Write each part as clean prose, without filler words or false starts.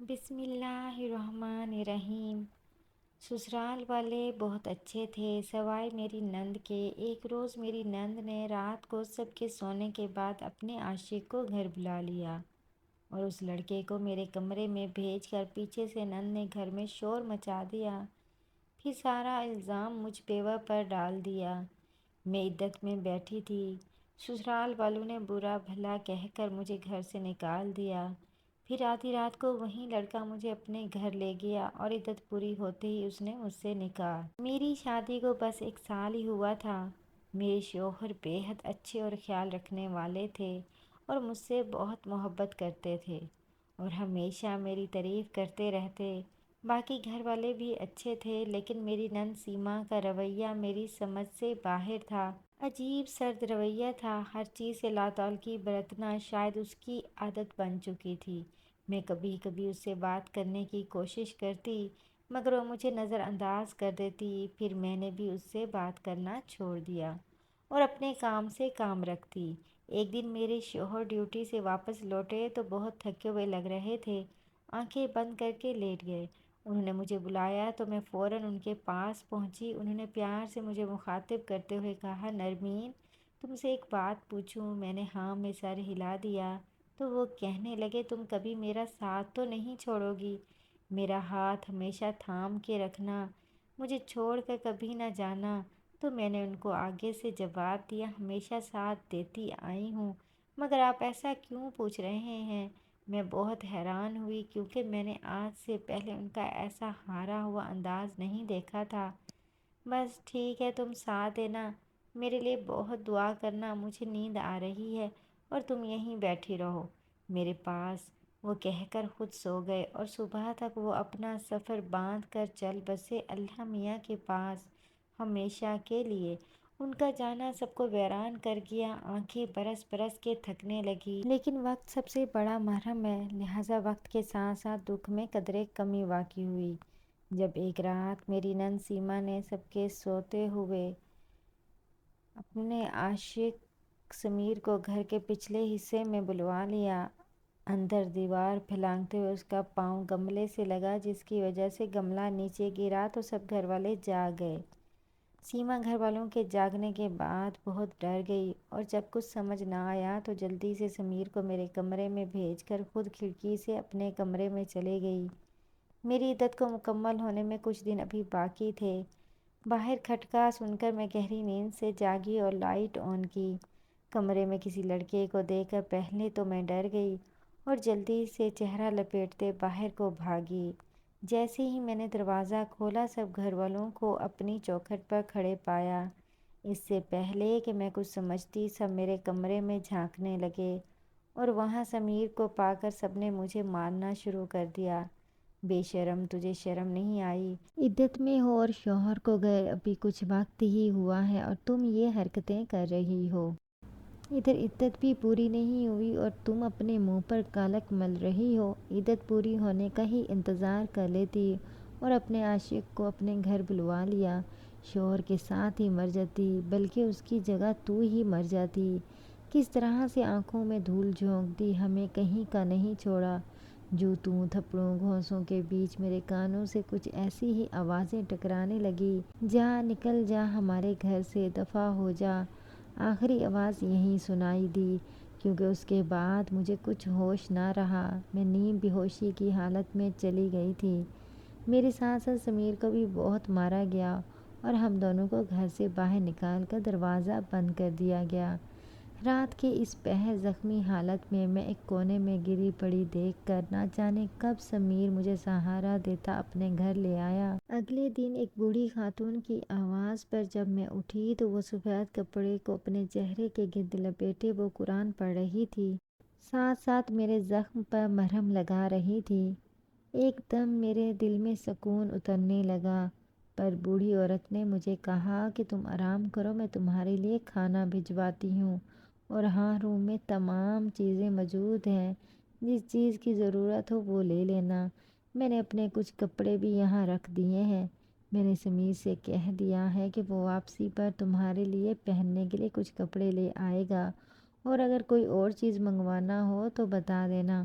بسم اللہ الرحمن الرحیم۔ سسرال والے بہت اچھے تھے سوائے میری نند کے۔ ایک روز میری نند نے رات کو سب کے سونے کے بعد اپنے عاشق کو گھر بلا لیا اور اس لڑکے کو میرے کمرے میں بھیج کر پیچھے سے نند نے گھر میں شور مچا دیا۔ پھر سارا الزام مجھ بیوہ پر ڈال دیا۔ میں عدت میں بیٹھی تھی۔ سسرال والوں نے برا بھلا کہہ کر مجھے گھر سے نکال دیا۔ پھر آدھی رات کو وہی لڑکا مجھے اپنے گھر لے گیا اور عدت پوری ہوتے ہی اس نے مجھ سے نکاح۔ میری شادی کو بس 1 سال ہی ہوا تھا۔ میرے شوہر بے حد اچھے اور خیال رکھنے والے تھے اور مجھ سے بہت محبت کرتے تھے اور ہمیشہ میری تعریف کرتے رہتے۔ باقی گھر والے بھی اچھے تھے لیکن میری نند سیما کا رویہ میری سمجھ سے باہر تھا۔ عجیب سرد رویہ تھا۔ ہر چیز سے لاتعلقی برتنا شاید اس کی عادت بن چکی تھی۔ میں کبھی کبھی اس سے بات کرنے کی کوشش کرتی مگر وہ مجھے نظر انداز کر دیتی۔ پھر میں نے بھی اس سے بات کرنا چھوڑ دیا اور اپنے کام سے کام رکھتی۔ ایک دن میرے شوہر ڈیوٹی سے واپس لوٹے تو بہت تھکے ہوئے لگ رہے تھے۔ آنکھیں بند کر کے لیٹ گئے۔ انہوں نے مجھے بلایا تو میں فوراً ان کے پاس پہنچی۔ انہوں نے پیار سے مجھے مخاطب کرتے ہوئے کہا، نرمین تم سے ایک بات پوچھوں؟ میں نے ہاں میں سر ہلا دیا تو وہ کہنے لگے، تم کبھی میرا ساتھ تو نہیں چھوڑو گی؟ میرا ہاتھ ہمیشہ تھام کے رکھنا، مجھے چھوڑ کر کبھی نہ جانا۔ تو میں نے ان کو آگے سے جواب دیا، ہمیشہ ساتھ دیتی آئی ہوں مگر آپ ایسا کیوں پوچھ رہے ہیں؟ میں بہت حیران ہوئی کیونکہ میں نے آج سے پہلے ان کا ایسا ہارا ہوا انداز نہیں دیکھا تھا۔ بس ٹھیک ہے تم ساتھ دینا، میرے لیے بہت دعا کرنا، مجھے نیند آ رہی ہے اور تم یہیں بیٹھی رہو میرے پاس، وہ کہہ کر خود سو گئے اور صبح تک وہ اپنا سفر باندھ کر چل بسے اللہ میاں کے پاس ہمیشہ کے لیے۔ ان کا جانا سب کو ویران کر گیا۔ آنکھیں برس برس کے تھکنے لگی لیکن وقت سب سے بڑا مرہم ہے، لہٰذا وقت کے ساتھ ساتھ دکھ میں قدرے کمی واقع ہوئی۔ جب ایک رات میری نند سیما نے سب کے سوتے ہوئے اپنے عاشق سمیر کو گھر کے پچھلے حصے میں بلوا لیا، اندر دیوار پھلانگتے ہوئے اس کا پاؤں گملے سے لگا جس کی وجہ سے گملہ نیچے گرا تو سب گھر والے جاگ گئے۔ سیما گھر والوں کے جاگنے کے بعد بہت ڈر گئی اور جب کچھ سمجھ نہ آیا تو جلدی سے سمیر کو میرے کمرے میں بھیج کر خود کھڑکی سے اپنے کمرے میں چلے گئی۔ میری عدت کو مکمل ہونے میں کچھ دن ابھی باقی تھے۔ باہر کھٹکا سن کر میں گہری نیند سے جاگی اور لائٹ آن کی۔ کمرے میں کسی لڑکے کو دیکھ کر پہلے تو میں ڈر گئی اور جلدی سے چہرہ لپیٹتے باہر کو بھاگی۔ جیسے ہی میں نے دروازہ کھولا سب گھر والوں کو اپنی چوکھٹ پر کھڑے پایا۔ اس سے پہلے کہ میں کچھ سمجھتی سب میرے کمرے میں جھانکنے لگے اور وہاں سمیر کو پا کر سب نے مجھے مارنا شروع کر دیا۔ بے شرم تجھے شرم نہیں آئی؟ عدت میں ہو اور شوہر کو گئے ابھی کچھ وقت ہی ہوا ہے اور تم یہ حرکتیں کر رہی ہو۔ ادھر عدت بھی پوری نہیں ہوئی اور تم اپنے منہ پر کالک مل رہی ہو۔ عدت پوری ہونے کا ہی انتظار کر لیتی اور اپنے عاشق کو اپنے گھر بلوا لیا۔ شوہر کے ساتھ ہی مر جاتی بلکہ اس کی جگہ تو ہی مر جاتی۔ کس طرح سے آنکھوں میں دھول جھونک دی، ہمیں کہیں کا نہیں چھوڑا۔ جوتوں تھپڑوں گھونسوں کے بیچ میرے کانوں سے کچھ ایسی ہی آوازیں ٹکرانے لگی، جا نکل جا ہمارے گھر سے، دفع ہو جا۔ آخری آواز یہیں سنائی دی کیونکہ اس کے بعد مجھے کچھ ہوش نہ رہا، میں نیم بے ہوشی کی حالت میں چلی گئی تھی۔ میرے ساتھ ساتھ سمیر کو بھی بہت مارا گیا اور ہم دونوں کو گھر سے باہر نکال کر دروازہ بند کر دیا گیا۔ رات کے اس پہر زخمی حالت میں ایک کونے میں گری پڑی دیکھ کر نہ جانے کب سمیر مجھے سہارا دیتا اپنے گھر لے آیا۔ اگلے دن ایک بوڑھی خاتون کی آواز پر جب میں اٹھی تو وہ سفید کپڑے کو اپنے چہرے کے گرد لپیٹے وہ قرآن پڑھ رہی تھی، ساتھ ساتھ میرے زخم پر مرہم لگا رہی تھی۔ ایک دم میرے دل میں سکون اترنے لگا، پر بوڑھی عورت نے مجھے کہا کہ تم آرام کرو، میں تمہارے لیے کھانا بھجواتی ہوں اور ہاں روم میں تمام چیزیں موجود ہیں، جس چیز کی ضرورت ہو وہ لے لینا۔ میں نے اپنے کچھ کپڑے بھی یہاں رکھ دیے ہیں۔ میں نے سمیر سے کہہ دیا ہے کہ وہ واپسی پر تمہارے لیے پہننے کے لیے کچھ کپڑے لے آئے گا اور اگر کوئی اور چیز منگوانا ہو تو بتا دینا۔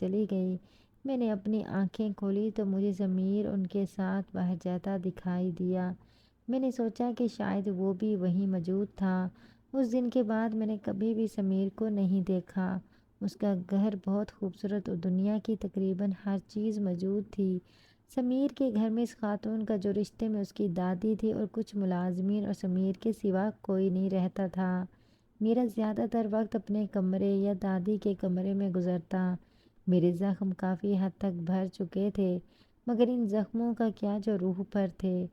چلی گئی۔ میں نے اپنی آنکھیں کھولی تو مجھے ضمیر ان کے ساتھ باہر جاتا دکھائی دیا۔ میں نے سوچا کہ شاید وہ بھی وہیں موجود تھا۔ اس دن کے بعد میں نے کبھی بھی ضمیر کو نہیں دیکھا۔ اس کا گھر بہت خوبصورت اور دنیا کی تقریباً ہر چیز موجود تھی۔ ضمیر کے گھر میں اس خاتون کا جو رشتے میں اس کی دادی تھی اور کچھ ملازمین اور ضمیر کے سوا کوئی نہیں رہتا تھا۔ میرا زیادہ تر وقت اپنے کمرے یا دادی کے کمرے میں گزرتا۔ میرے زخم کافی حد تک بھر چکے تھے، مگر ان زخموں کا کیا جو روح پر تھے۔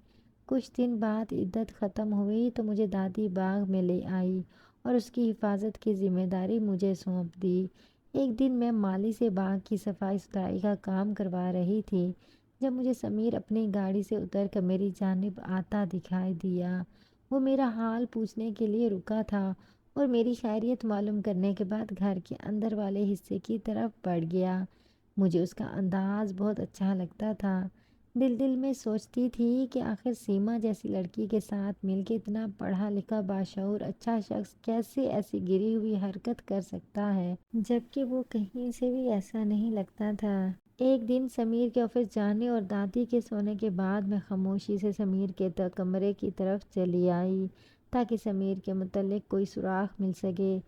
کچھ دن بعد عدت ختم ہوئی تو مجھے دادی باغ میں لے آئی اور اس کی حفاظت کی ذمہ داری مجھے سونپ دی۔ ایک دن میں مالی سے باغ کی صفائی ستھرائی کا کام کروا رہی تھی جب مجھے ضمیر اپنی گاڑی سے اتر کر میری جانب آتا دکھائی دیا۔ وہ میرا حال پوچھنے کے لیے رکا تھا اور میری خیریت معلوم کرنے کے بعد گھر کے اندر والے حصے کی طرف بڑھ گیا۔ مجھے اس کا انداز بہت اچھا لگتا تھا۔ دل میں سوچتی تھی کہ آخر سیما جیسی لڑکی کے ساتھ مل کے اتنا پڑھا لکھا باشعور اچھا شخص کیسے ایسی گری ہوئی حرکت کر سکتا ہے، جبکہ وہ کہیں سے بھی ایسا نہیں لگتا تھا۔ ایک دن ضمیر کے آفس جانے اور دادی کے سونے کے بعد میں خاموشی سے ضمیر کے کمرے کی طرف چلی آئی تاکہ ضمیر کے متعلق کوئی سراغ مل سکے،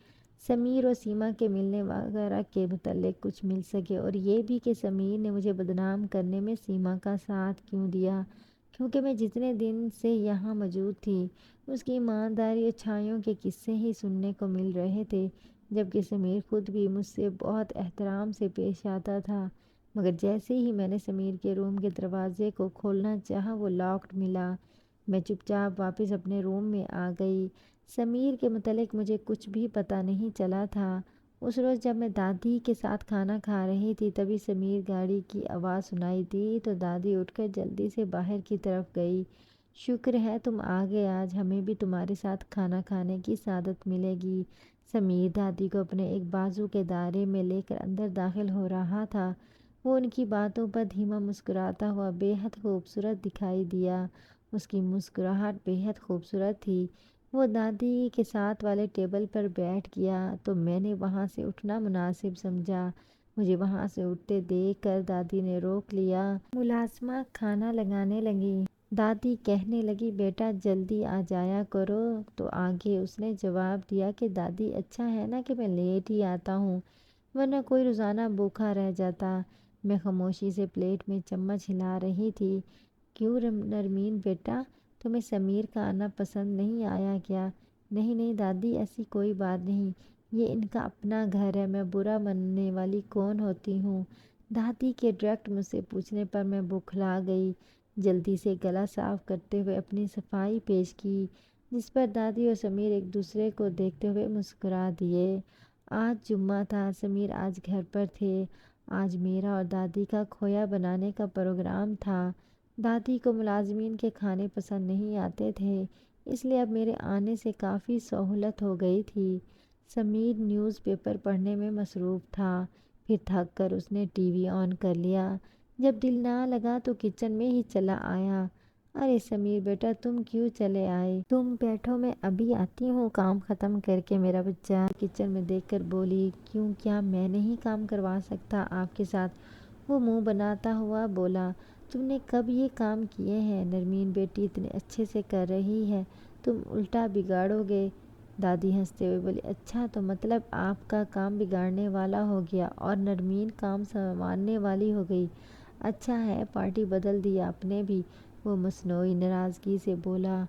ضمیر اور سیما کے ملنے وغیرہ کے متعلق کچھ مل سکے، اور یہ بھی کہ ضمیر نے مجھے بدنام کرنے میں سیما کا ساتھ کیوں دیا، کیونکہ میں جتنے دن سے یہاں موجود تھی اس کی ایمانداری اور چھائیوں کے قصے ہی سننے کو مل رہے تھے، جبکہ ضمیر خود بھی مجھ سے بہت احترام سے پیش آتا تھا۔ مگر جیسے ہی میں نے ضمیر کے روم کے دروازے کو کھولنا چاہا وہ لاکڈ ملا۔ میں چپ چاپ واپس اپنے روم میں آ گئی۔ ضمیر کے متعلق مجھے کچھ بھی پتہ نہیں چلا تھا۔ اس روز جب میں دادی کے ساتھ کھانا کھا رہی تھی تبھی ضمیر گاڑی کی آواز سنائی دی تو دادی اٹھ کر جلدی سے باہر کی طرف گئی۔ شکر ہے تم آ گئے، آج ہمیں بھی تمہارے ساتھ کھانا کھانے کی سعادت ملے گی۔ ضمیر دادی کو اپنے ایک بازو کے دائرے میں لے کر اندر داخل ہو رہا تھا۔ وہ ان کی باتوں پر دھیما مسکراتا ہوا بے حد خوبصورت دکھائی دیا۔ اس کی مسکراہٹ بے حد خوبصورت تھی۔ وہ دادی کے ساتھ والے ٹیبل پر بیٹھ گیا تو میں نے وہاں سے اٹھنا مناسب سمجھا۔ مجھے وہاں سے اٹھتے دیکھ کر دادی نے روک لیا۔ ملازمہ کھانا لگانے لگی۔ دادی کہنے لگی بیٹا جلدی آ جایا کرو تو آگے اس نے جواب دیا کہ دادی اچھا ہے نا کہ میں لیٹ ہی آتا ہوں، ورنہ کوئی روزانہ بھوکا رہ جاتا۔ میں خاموشی سے پلیٹ میں چمچ ہلا رہی تھی۔ کیوں نرمین بیٹا، تمہیں ضمیر کا آنا پسند نہیں آیا کیا؟ نہیں دادی، ایسی کوئی بات نہیں، یہ ان کا اپنا گھر ہے، میں برا ماننے والی کون ہوتی ہوں؟ دادی کے ڈائریکٹ مجھ سے پوچھنے پر میں بوکھلا گئی۔ جلدی سے گلا صاف کرتے ہوئے اپنی صفائی پیش کی، جس پر دادی اور ضمیر ایک دوسرے کو دیکھتے ہوئے مسکرا دیے۔ آج جمعہ تھا، ضمیر آج گھر پر تھے۔ آج میرا اور دادی کا کھویا بنانے کا پروگرام تھا۔ دادی کو ملازمین کے کھانے پسند نہیں آتے تھے، اس لیے اب میرے آنے سے کافی سہولت ہو گئی تھی۔ ضمیر نیوز پیپر پڑھنے میں مصروف تھا، پھر تھک کر اس نے ٹی وی آن کر لیا۔ جب دل نہ لگا تو کچن میں ہی چلا آیا۔ ارے ضمیر بیٹا، تم کیوں چلے آئے؟ تم بیٹھو، میں ابھی آتی ہوں کام ختم کر کے، میرا بچہ کچن میں دیکھ کر بولی۔ کیوں، کیا میں نہیں کام کروا سکتا آپ کے ساتھ؟ وہ منہ بناتا ہوا بولا۔ تم نے کب یہ کام کیے ہیں؟ نرمین بیٹی اتنے اچھے سے کر رہی ہے، تم الٹا بگاڑو گے۔ دادی ہنستے ہوئے بولی، اچھا تو مطلب آپ کا کام بگاڑنے والا ہو گیا اور نرمین کام سنوارنے والی ہو گئی؟ اچھا ہے پارٹی بدل دی آپ نے بھی۔ وہ مصنوعی ناراضگی سے بولا۔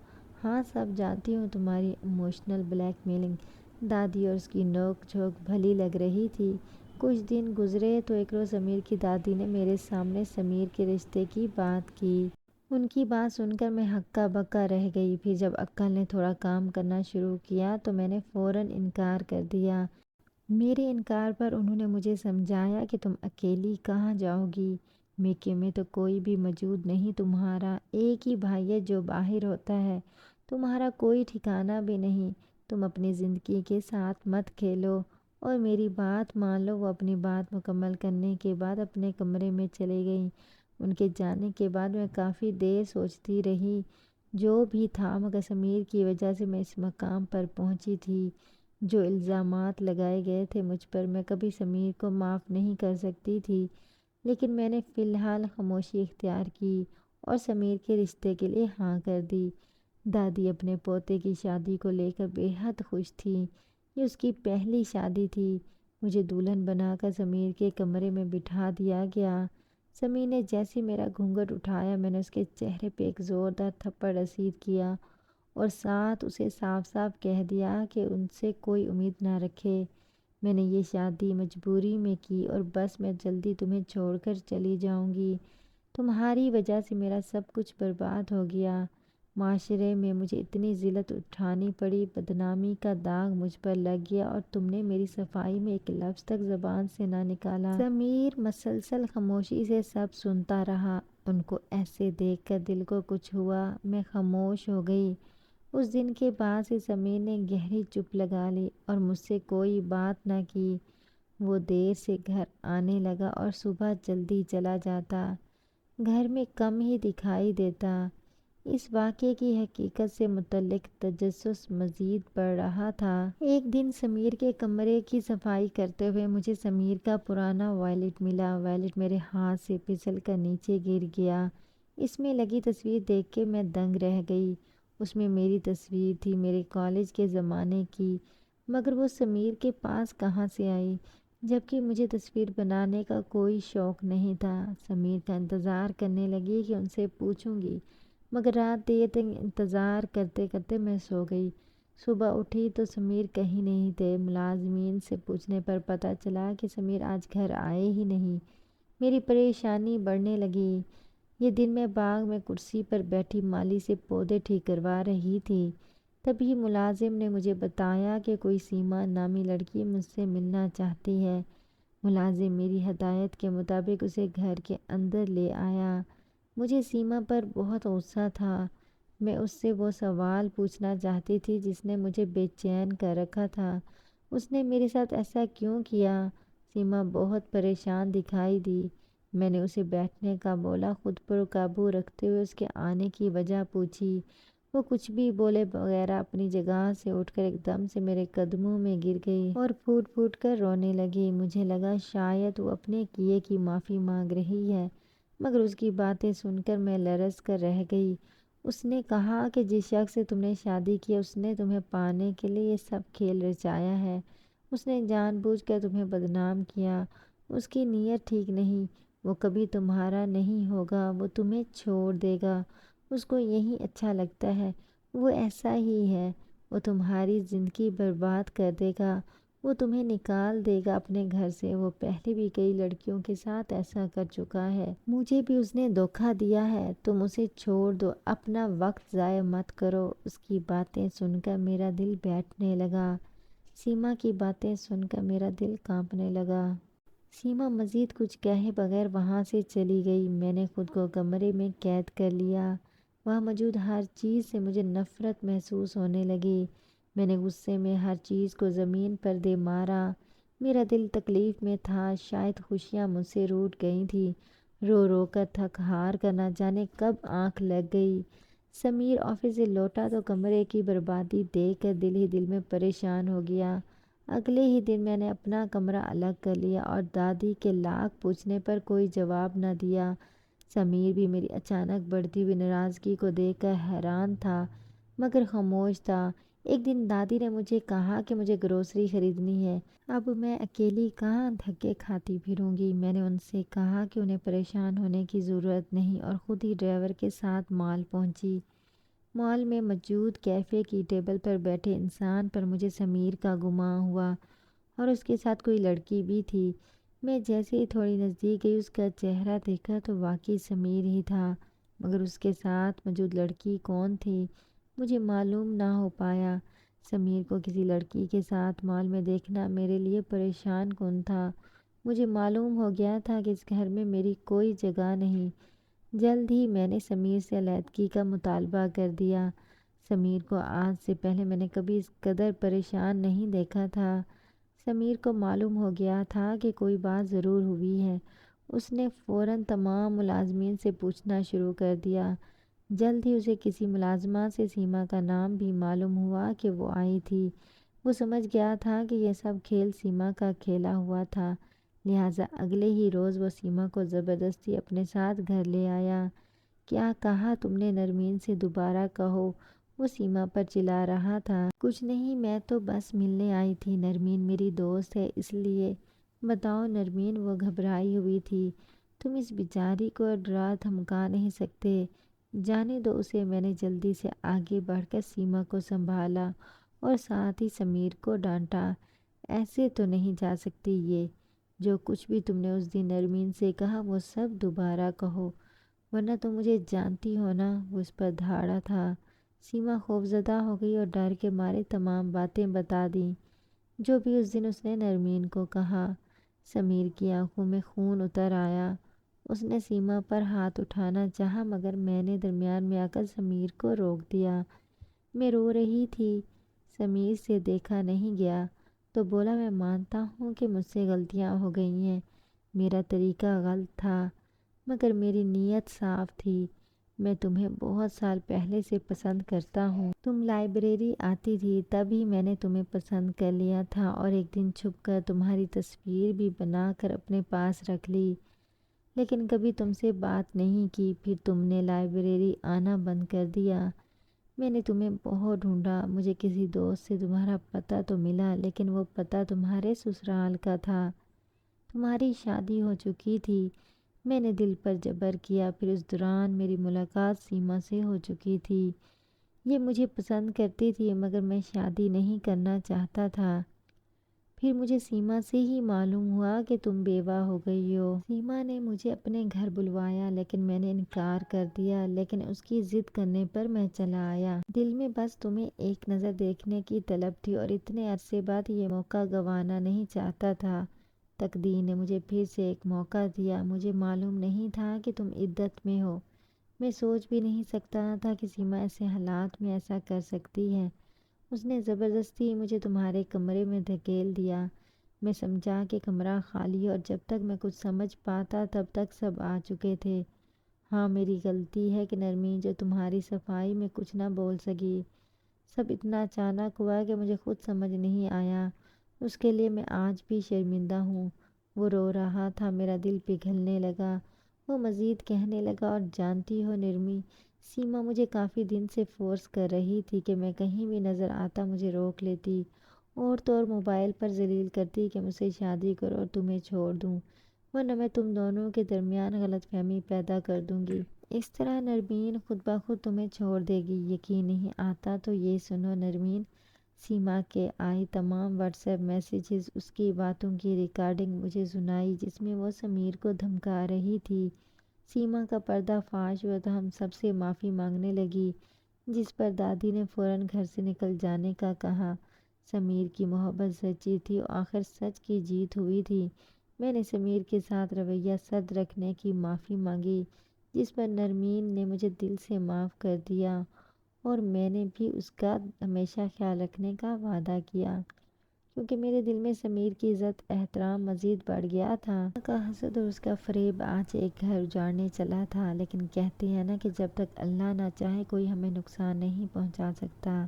ہاں سب جانتی ہوں تمہاری ایموشنل بلیک میلنگ۔ دادی اور اس کی نوک جھوک بھلی لگ رہی تھی۔ کچھ دن گزرے تو ایک روز ضمیر کی دادی نے میرے سامنے ضمیر کے رشتے کی بات کی۔ ان کی بات سن کر میں ہکا بکا رہ گئی۔ پھر جب عقل نے تھوڑا کام کرنا شروع کیا تو میں نے فوراً انکار کر دیا۔ میرے انکار پر انہوں نے مجھے سمجھایا کہ تم اکیلی کہاں جاؤ گی؟ میکے میں تو کوئی بھی موجود نہیں، تمہارا ایک ہی بھائی ہے جو باہر ہوتا ہے، تمہارا کوئی ٹھکانہ بھی نہیں، تم اپنی زندگی کے ساتھ مت کھیلو اور میری بات مان لو۔ وہ اپنی بات مکمل کرنے کے بعد اپنے کمرے میں چلی گئیں۔ ان کے جانے کے بعد میں کافی دیر سوچتی رہی۔ جو بھی تھا مگر ضمیر کی وجہ سے میں اس مقام پر پہنچی تھی۔ جو الزامات لگائے گئے تھے مجھ پر، میں کبھی سمیر کو معاف نہیں کر سکتی تھی، لیکن میں نے فی الحال خاموشی اختیار کی اور سمیر کے رشتے کے لیے ہاں کر دی۔ دادی اپنے پوتے کی شادی کو لے کر بے حد خوش تھی۔ یہ اس کی پہلی شادی تھی۔ مجھے دلہن بنا کر سمیر کے کمرے میں بٹھا دیا گیا۔ سمیر نے جیسے میرا گھونگھٹ اٹھایا، میں نے اس کے چہرے پہ ایک زوردار تھپڑ رسید کیا اور ساتھ اسے صاف صاف کہہ دیا کہ ان سے کوئی امید نہ رکھے۔ میں نے یہ شادی مجبوری میں کی اور بس میں جلدی تمہیں چھوڑ کر چلی جاؤں گی۔ تمہاری وجہ سے میرا سب کچھ برباد ہو گیا۔ معاشرے میں مجھے اتنی ذلت اٹھانی پڑی، بدنامی کا داغ مجھ پر لگ گیا اور تم نے میری صفائی میں ایک لفظ تک زبان سے نہ نکالا۔ سمیر مسلسل خاموشی سے سب سنتا رہا۔ ان کو ایسے دیکھ کر دل کو کچھ ہوا۔ میں خاموش ہو گئی۔ اس دن کے بعد سے سمیر نے گہری چپ لگا لی اور مجھ سے کوئی بات نہ کی۔ وہ دیر سے گھر آنے لگا اور صبح جلدی چلا جاتا۔ گھر میں کم ہی دکھائی دیتا۔ اس واقعے کی حقیقت سے متعلق تجسس مزید بڑھ رہا تھا۔ ایک دن سمیر کے کمرے کی صفائی کرتے ہوئے مجھے سمیر کا پرانا وائلٹ ملا۔ وائلٹ میرے ہاتھ سے پھسل کر نیچے گر گیا۔ اس میں لگی تصویر دیکھ کے میں دنگ رہ گئی۔ اس میں میری تصویر تھی، میرے کالج کے زمانے کی، مگر وہ سمیر کے پاس کہاں سے آئی، جبکہ مجھے تصویر بنانے کا کوئی شوق نہیں تھا۔ سمیر کا انتظار کرنے لگی کہ ان سے پوچھوں گی، مگر رات دیر تک انتظار کرتے کرتے میں سو گئی۔ صبح اٹھی تو سمیر کہیں نہیں تھے۔ ملازمین سے پوچھنے پر پتہ چلا کہ سمیر آج گھر آئے ہی نہیں۔ میری پریشانی بڑھنے لگی۔ یہ دن میں باغ میں کرسی پر بیٹھی مالی سے پودے ٹھیک کروا رہی تھی۔ تبھی ملازم نے مجھے بتایا کہ کوئی سیما نامی لڑکی مجھ سے ملنا چاہتی ہے۔ ملازم میری ہدایت کے مطابق اسے گھر کے اندر لے آیا۔ مجھے سیما پر بہت غصہ تھا۔ میں اس سے وہ سوال پوچھنا چاہتی تھی جس نے مجھے بے چین کر رکھا تھا۔ اس نے میرے ساتھ ایسا کیوں کیا؟ سیما بہت پریشان دکھائی دی۔ میں نے اسے بیٹھنے کا بولا، خود پر قابو رکھتے ہوئے اس کے آنے کی وجہ پوچھی۔ وہ کچھ بھی بولے بغیر اپنی جگہ سے اٹھ کر ایک دم سے میرے قدموں میں گر گئی اور پھوٹ پھوٹ کر رونے لگی۔ مجھے لگا شاید وہ اپنے کیے کی معافی مانگ رہی ہے، مگر اس کی باتیں سن کر میں لرز کر رہ گئی۔ اس نے کہا کہ جس شخص سے تم نے شادی کی اس نے تمہیں پانے کے لیے یہ سب کھیل رچایا ہے۔ اس نے جان بوجھ کر تمہیں بدنام کیا۔ اس کی نیت ٹھیک نہیں۔ وہ کبھی تمہارا نہیں ہوگا، وہ تمہیں چھوڑ دے گا۔ اس کو یہی اچھا لگتا ہے، وہ ایسا ہی ہے۔ وہ تمہاری زندگی برباد کر دے گا، وہ تمہیں نکال دے گا اپنے گھر سے۔ وہ پہلے بھی کئی لڑکیوں کے ساتھ ایسا کر چکا ہے۔ مجھے بھی اس نے دھوکہ دیا ہے۔ تم اسے چھوڑ دو، اپنا وقت ضائع مت کرو۔ اس کی باتیں سن کر میرا دل بیٹھنے لگا۔ سیما کی باتیں سن کر میرا دل کانپنے لگا۔ سیما مزید کچھ کہے بغیر وہاں سے چلی گئی۔ میں نے خود کو کمرے میں قید کر لیا۔ وہاں موجود ہر چیز سے مجھے نفرت محسوس ہونے لگی۔ میں نے غصے میں ہر چیز کو زمین پر دے مارا۔ میرا دل تکلیف میں تھا، شاید خوشیاں مجھ سے روٹھ گئی تھی۔ رو رو کر تھک ہار کر نہ جانے کب آنکھ لگ گئی۔ سمیر آفس سے لوٹا تو کمرے کی بربادی دیکھ کر دل ہی دل میں پریشان ہو گیا۔ اگلے ہی دن میں نے اپنا کمرہ الگ کر لیا اور دادی کے لاکھ پوچھنے پر کوئی جواب نہ دیا۔ سمیر بھی میری اچانک بڑھتی ہوئی ناراضگی کو دیکھ کر حیران تھا، مگر خاموش تھا۔ ایک دن دادی نے مجھے کہا کہ مجھے گروسری خریدنی ہے۔ اب میں اکیلی کہاں دھکے کھاتی پھروں گی؟ میں نے ان سے کہا کہ انہیں پریشان ہونے کی ضرورت نہیں اور خود ہی ڈرائیور کے ساتھ مال پہنچی۔ مال میں موجود کیفے کی ٹیبل پر بیٹھے انسان پر مجھے سمیر کا گمان ہوا اور اس کے ساتھ کوئی لڑکی بھی تھی۔ میں جیسے ہی تھوڑی نزدیک گئی اس کا چہرہ دیکھا تو واقعی سمیر ہی تھا، مگر اس کے ساتھ موجود لڑکی کون تھی مجھے معلوم نہ ہو پایا۔ سمیر کو کسی لڑکی کے ساتھ مال میں دیکھنا میرے لیے پریشان کن تھا۔ مجھے معلوم ہو گیا تھا کہ اس گھر میں میری کوئی جگہ نہیں۔ جلد ہی میں نے سمیر سے علیحدگی کا مطالبہ کر دیا۔ سمیر کو آج سے پہلے میں نے کبھی اس قدر پریشان نہیں دیکھا تھا۔ سمیر کو معلوم ہو گیا تھا کہ کوئی بات ضرور ہوئی ہے۔ اس نے فوراً تمام ملازمین سے پوچھنا شروع کر دیا۔ جلد ہی اسے کسی ملازمہ سے سیما کا نام بھی معلوم ہوا کہ وہ آئی تھی۔ وہ سمجھ گیا تھا کہ یہ سب کھیل سیما کا کھیلا ہوا تھا، لہٰذا اگلے ہی روز وہ سیما کو زبردستی اپنے ساتھ گھر لے آیا۔ کیا کہا تم نے؟ نرمین سے دوبارہ کہو، وہ سیما پر چلا رہا تھا۔ کچھ نہیں، میں تو بس ملنے آئی تھی، نرمین میری دوست ہے اس لیے۔ بتاؤ نرمین، وہ گھبرائی ہوئی تھی۔ تم اس بیچاری کو ڈرا دھمکا نہیں سکتے، جانے دو اسے۔ میں نے جلدی سے آگے بڑھ کر سیما کو سنبھالا اور ساتھ ہی سمیر کو ڈانٹا۔ ایسے تو نہیں جا سکتی یہ، جو کچھ بھی تم نے اس دن نرمین سے کہا وہ سب دوبارہ کہو، ورنہ تم مجھے جانتی ہو نا۔ وہ اس پر دھاڑا تھا۔ سیما خوفزدہ ہو گئی اور ڈر کے مارے تمام باتیں بتا دیں، جو بھی اس دن اس نے نرمین کو کہا۔ سمیر کی آنکھوں میں خون اتر آیا۔ اس نے سیما پر ہاتھ اٹھانا چاہا مگر میں نے درمیان میں آ کر سمیر کو روک دیا۔ میں رو رہی تھی، سمیر سے دیکھا نہیں گیا تو بولا، میں مانتا ہوں کہ مجھ سے غلطیاں ہو گئی ہیں، میرا طریقہ غلط تھا، مگر میری نیت صاف تھی۔ میں تمہیں بہت سال پہلے سے پسند کرتا ہوں۔ تم لائبریری آتی تھی تب ہی میں نے تمہیں پسند کر لیا تھا، اور ایک دن چھپ کر تمہاری تصویر بھی بنا کر اپنے پاس رکھ لی، لیکن کبھی تم سے بات نہیں کی۔ پھر تم نے لائبریری آنا بند کر دیا۔ میں نے تمہیں بہت ڈھونڈا، مجھے کسی دوست سے تمہارا پتہ تو ملا، لیکن وہ پتہ تمہارے سسرال کا تھا۔ تمہاری شادی ہو چکی تھی۔ میں نے دل پر جبر کیا۔ پھر اس دوران میری ملاقات سیما سے ہو چکی تھی۔ یہ مجھے پسند کرتی تھی مگر میں شادی نہیں کرنا چاہتا تھا۔ پھر مجھے سیما سے ہی معلوم ہوا کہ تم بیوہ ہو گئی ہو۔ سیما نے مجھے اپنے گھر بلوایا لیکن میں نے انکار کر دیا، لیکن اس کی ضد کرنے پر میں چلا آیا۔ دل میں بس تمہیں ایک نظر دیکھنے کی طلب تھی اور اتنے عرصے بعد یہ موقع گنوانا نہیں چاہتا تھا۔ تقدیر نے مجھے پھر سے ایک موقع دیا۔ مجھے معلوم نہیں تھا کہ تم عدت میں ہو۔ میں سوچ بھی نہیں سکتا تھا کہ سیما ایسے حالات میں ایسا کر سکتی ہے۔ اس نے زبردستی مجھے تمہارے کمرے میں دھکیل دیا۔ میں سمجھا کہ کمرہ خالی ہے اور جب تک میں کچھ سمجھ پاتا تب تک سب آ چکے تھے۔ ہاں میری غلطی ہے کہ نرمین جو تمہاری صفائی میں کچھ نہ بول سکی۔ سب اتنا اچانک ہوا کہ مجھے خود سمجھ نہیں آیا۔ اس کے لیے میں آج بھی شرمندہ ہوں۔ وہ رو رہا تھا، میرا دل پگھلنے لگا۔ وہ مزید کہنے لگا، اور جانتی ہو نرمی، سیما مجھے کافی دن سے فورس کر رہی تھی کہ میں کہیں بھی نظر آتا مجھے روک لیتی، اور تو اور موبائل پر ذلیل کرتی کہ مجھ سے شادی کرو اور تمہیں چھوڑ دوں، ورنہ میں تم دونوں کے درمیان غلط فہمی پیدا کر دوں گی۔ اس طرح نرمین خود بخود تمہیں چھوڑ دے گی۔ یقین نہیں آتا تو یہ سنو نرمین۔ سیما کے آئی تمام واٹس ایپ میسیجز، اس کی باتوں کی ریکارڈنگ مجھے سنائی جس میں وہ سمیر کو دھمکا رہی تھی۔ سیما کا پردہ فاش ہوا تو ہم سب سے معافی مانگنے لگی، جس پر دادی نے فوراً گھر سے نکل جانے کا کہا۔ سمیر کی محبت سچی تھی اور آخر سچ کی جیت ہوئی تھی۔ میں نے سمیر کے ساتھ رویہ سرد رکھنے کی معافی مانگی، جس پر نرمین نے مجھے دل سے معاف کر دیا، اور میں نے بھی اس کا ہمیشہ خیال رکھنے کا وعدہ کیا، کیونکہ میرے دل میں سمیر کی عزت احترام مزید بڑھ گیا تھا۔ اللہ کا حسد اور اس کا فریب آج ایک گھر اجاڑنے چلا تھا، لیکن کہتے ہیں نا کہ جب تک اللہ نہ چاہے کوئی ہمیں نقصان نہیں پہنچا سکتا۔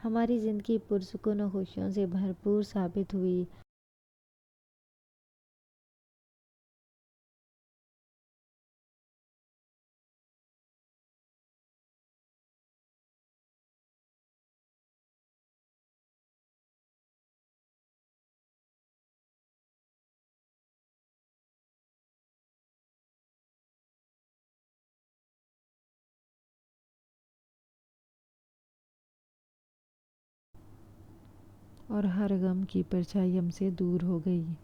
ہماری زندگی پرسکون و خوشیوں سے بھرپور ثابت ہوئی۔ اور ہر غم کی پرچھائی ہم سے دور ہو گئی۔